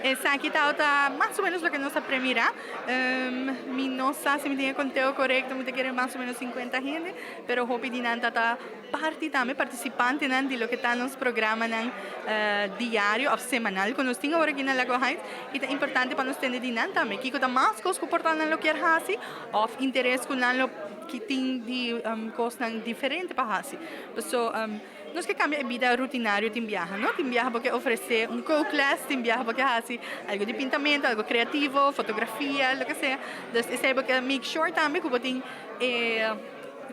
Esa aquí está más o menos lo que nos apremiará. Mi no sé si me tiene conteo correcto, me quiere más o menos 50 gente, pero hopi dinanta ta parte também participante nan di lo que está nos programa nan diário ou semanal quando nos tinha hora aqui na Lagoa Heights e é importante para nos ter dinanta também que está mais coisas que portam nan lo que é hasi ou interesse com nan lo que tem de coisas nan diferente para hasi. So nós que cambia a vida rutinário tem viaja, não? Tem viaja porque oferecer co-class, tem viaja porque hasi algo de pintamento, algo criativo, fotografia, lo que seja. Então, isso é porque make sure também que tem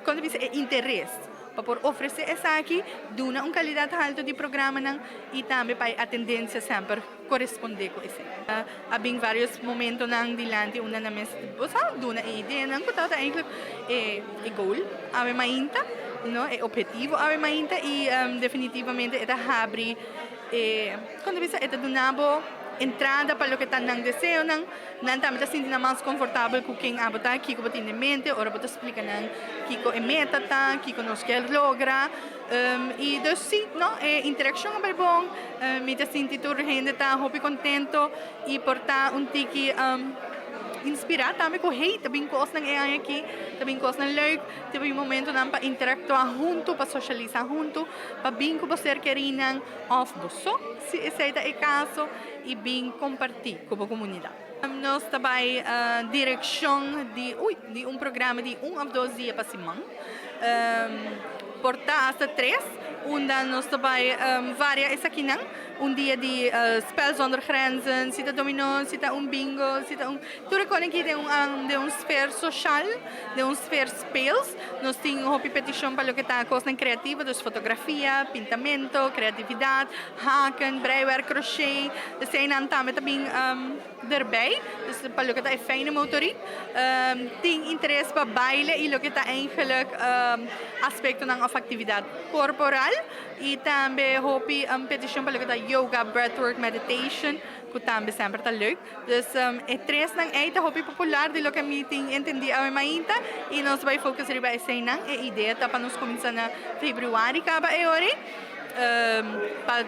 quando diz interesse para oferecer essa aqui, duna uma qualidade alta de programa não, e também para a tendência sempre corresponder com isso. Há bem vários momentos não dilante uma na mesa, você duna ideia não que está eigenlijk é goal, ave mainta, não é objetivo, ave mainta e definitivamente é abre quando você é dunabo entrada para o que está nang desejo nang também está sentindo mais confortável com quem abota aqui com tem em mente ora bota explica nang kiko é meta tá kiko nos quer logra e então sim não é interação é bom me está sentindo gente tá hopi contento e portar tiki inspirar também com hey também coisas nang é aqui também coisas nang leuk também momento nang para interactuar junto para socializar junto para bem com você querendo off bosso se esse é o caso e bem compartilhar com a comunidade. Nós também direção de programa de 1 ou 2 dias para semana, portar hasta 3, onde nós também varia essa aqui não, dia de spel zonder grenzen, zit dominó, zit bingo, zit tudo com aqui de sfera social, de sfera speels, nós temos uma petição para o que está coisa criativa, dus fotografia, pintamento, criatividade, haken, breiwerk, crochet, dus zijn dan também erbij, dus para o que está é fijne motorie, tem interesse para baile e o que está eigenlijk aspecto ng atividade corporal e também hopi petição para o que está yoga, breathwork, meditation, que também sempre está leuk. Dus é três nang eita hopi popular de lo que meeting entendi a mainta e nós vai focar riba essa nang é ideia tá para nos começar na februário acaba é hora. Para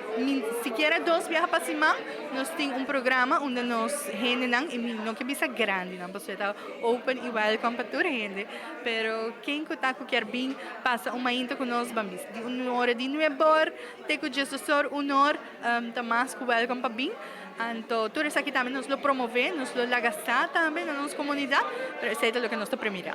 sequer 2 viagens para cima, nós temos programa onde nós gente não que bisa grande, não você está open e welcome para toda gente, pero quem que está quer bem passa uma inta com nós vamos de hora de novembro, tem que Jesus honor tá mais que welcome para bem. Então, tudo isso aqui também nos lo promover, nos lo lagastar também na nossa comunidade, pero isso é o que nós está primeiro.